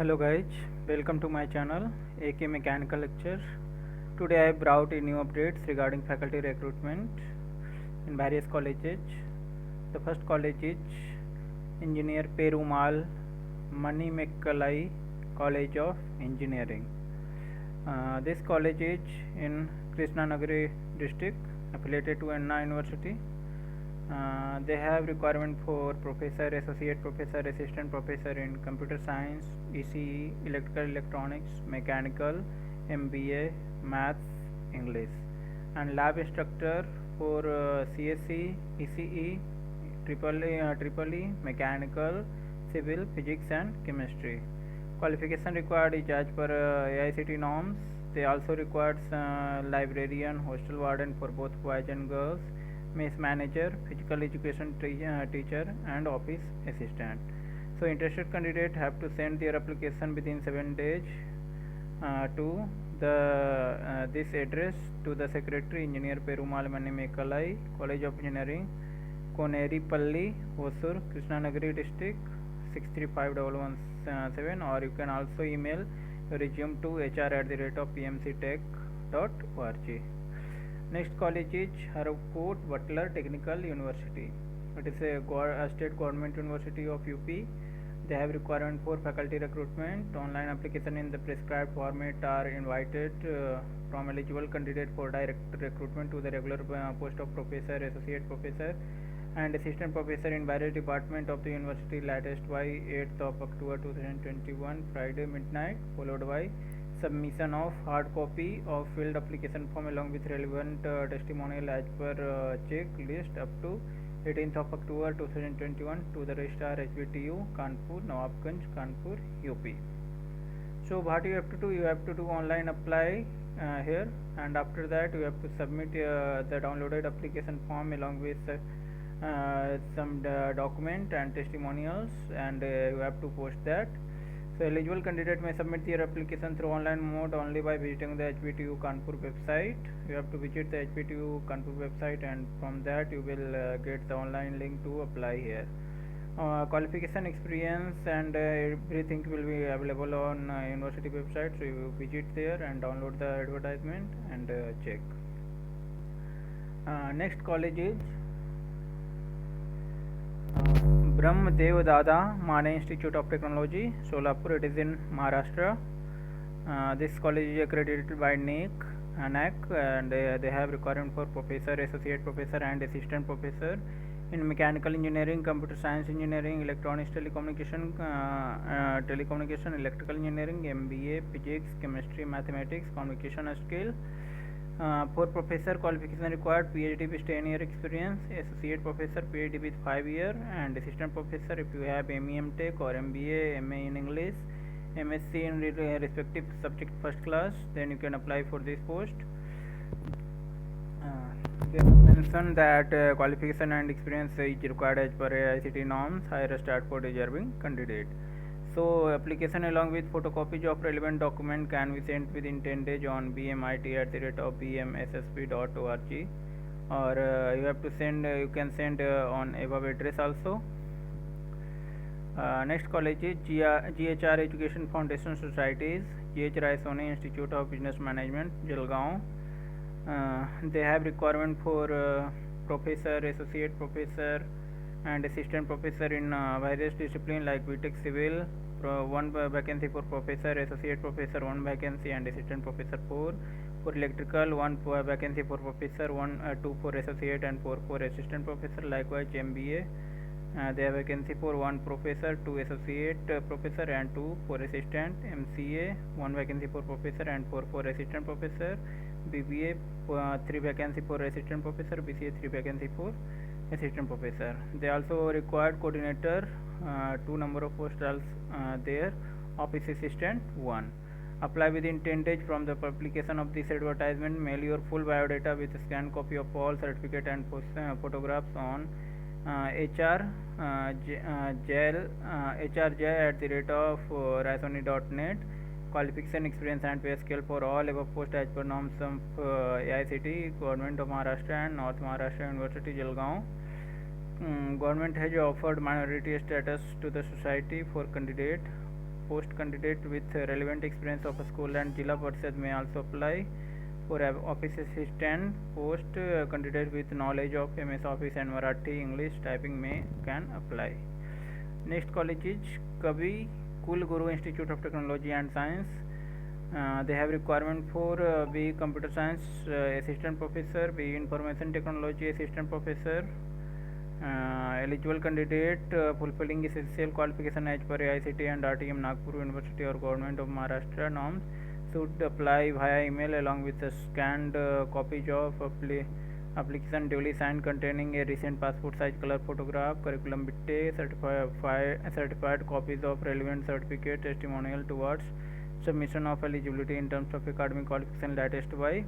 Hello guys, welcome to my channel AK Mechanical Lecture. Today I have brought a new updates regarding faculty recruitment in various colleges. The first college is Engineer Perumal Manimekkalai College of Engineering. This college is in Krishnanagari district, affiliated to Anna University. They have requirement for professor, associate professor, assistant professor in computer science, ECE, electrical electronics, mechanical, MBA, maths, English, and lab instructor for CSE, ECE, triple E, mechanical, civil, physics, and chemistry. Qualification required is as per AICTE norms. They also requires librarian, hostel warden for both boys and girls, mess manager, physical education teacher, and office assistant. So interested candidates have to send their application within 7 days to the this address to the secretary, Engineer Perumal Manimekalai, College of Engineering, Koneripalli, Hosur, Krishnanagari district 635117, or you can also email your resume to hr@pmctech.org. Next college is Harcourt Butler Technical University. It is a state government university of UP. They have requirement for faculty recruitment. Online application in the prescribed format are invited from eligible candidate for direct recruitment to the regular post of professor, associate professor, and assistant professor in various departments of the university, latest by 8th of October 2021, Friday midnight, followed by submission of hard copy of filled application form along with relevant testimonial as per checklist up to 18th of October 2021 to the registrar HBTU Kanpur, Nawabganj, Kanpur, UP. So what you have to do? You have to do online apply here, and after that you have to submit the downloaded application form along with some document and testimonials, and you have to post that. So eligible candidate may submit their application through online mode only by visiting the HBTU Kanpur website. You have to visit the HBTU Kanpur website, and from that you will get the online link to apply here. Qualification, experience, and everything will be available on university website. So you visit there and download the advertisement and check. Next college is Brahmadev Dada Mane Institute of Technology, Solapur. It is in Maharashtra. This college is accredited by NAC, and they have requirement for professor, associate professor, and assistant professor in mechanical engineering, computer science engineering, electronics, telecommunication, electrical engineering, MBA, physics, chemistry, mathematics, communication skill. For professor, qualification required PhD with 10-year experience, associate professor PhD with 5 year, and assistant professor if you have MEM Tech or MBA, MA in English, MSc in respective subject first class, then you can apply for this post. They mention that qualification and experience is required as per AICTE norms, higher start for deserving candidate. So application along with photocopies of relevant document can be sent within 10 days on bmit@bmssp.org, or you have to send you can send on above address also. Next college is GHR Education Foundation Societies, GH Rai Soni Institute of Business Management, Jalgaon. They have requirement for professor, associate professor, and assistant professor in various disciplines like BTech Civil, one vacancy for professor, associate professor, one vacancy, and assistant professor 4. For electrical, one vacancy for professor, 2 for associate, and 4 for assistant professor. Likewise, MBA, they have vacancy for 1 professor, 2 associate professor, and 2 for assistant. MCA, 1 vacancy for professor and 4 for assistant professor. BBA, 3 vacancy for assistant professor. BCA, 3 vacancy for assistant professor. They also required coordinator, 2 number of posts there, office assistant 1. Apply within 10 days from the publication of this advertisement. Mail your full biodata with a scanned copy of all certificate and photographs on hrj@raisoni.net. Qualification, experience, and pay scale for all above post as per norms of AICTE, Government of Maharashtra, and North Maharashtra University, Jalgaon. Government has offered minority status to the society for candidate post candidate with relevant experience of a school and Jilla Parishad may also apply. For office assistant post, candidate with knowledge of MS Office and Marathi English typing may can apply. Next college is Kavi Kul Guru Institute of Technology and Science. They have requirement for B computer science assistant professor, B information technology assistant professor. Eligible candidate fulfilling essential qualification as per AICTE and RTM Nagpur University or Government of Maharashtra norms should apply via email along with a scanned copies of application duly signed containing a recent passport size color photograph, curriculum vitae, certified copies of relevant certificate, testimonial towards submission of eligibility in terms of academic qualification latest by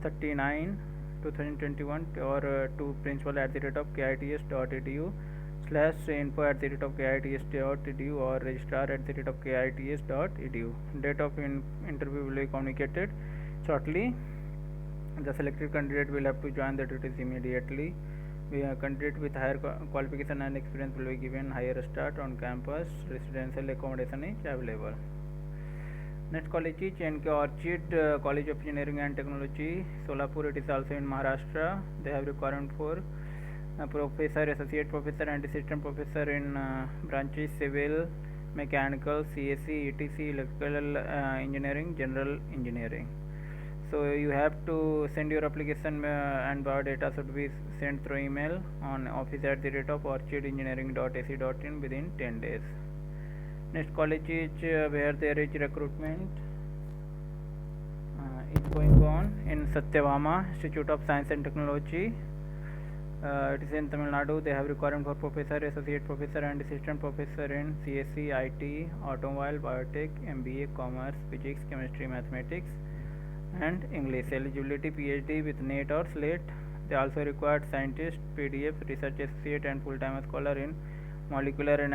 39/2021 or to principal@kits.edu/info@kits.edu or registrar@kits.edu. Date of interview will be communicated shortly. The selected candidate will have to join the duties immediately. Candidate with higher qualification and experience will be given higher start on campus. Residential accommodation is available. Next college is NK Orchid College of Engineering and Technology, Solapur. It is also in Maharashtra. They have requirement for professor, associate professor and assistant professor in branches civil, mechanical, CSE, ETC, electrical engineering, general engineering. So you have to send your application and biodata should be sent through email on office@orchidengineering.ac.in within 10 days. Next college is where there is recruitment is going on in Satyabhama Institute of Science and Technology. It is in Tamil Nadu. They have requirement for professor, associate professor and assistant professor in CSE, IT, automobile, biotech, MBA, commerce, physics, chemistry, mathematics and English. Eligibility PhD with NET or SLATE. They also required scientist, PDF, research associate and full-time scholar in molecular and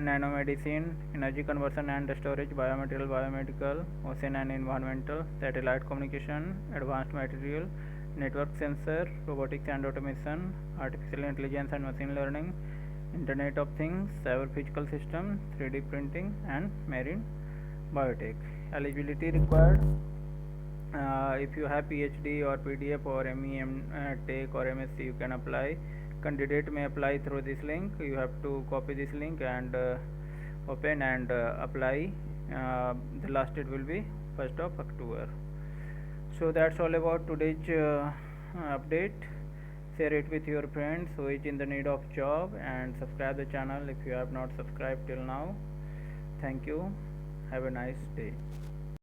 nanomedicine, energy conversion and storage, biomaterial, biomedical, ocean and environmental, satellite communication, advanced material, network sensor, robotics and automation, artificial intelligence and machine learning, Internet of Things, cyber physical system, 3D printing and marine biotech. Eligibility required. If you have PhD or PDF or ME, Tech or MSc, you can apply. Candidate may apply through this link. You have to copy this link and open and apply. The last date will be 1st of October. So that's all about today's update. Share it with your friends who is in the need of job and subscribe the channel if you have not subscribed till now. Thank you. Have a nice day.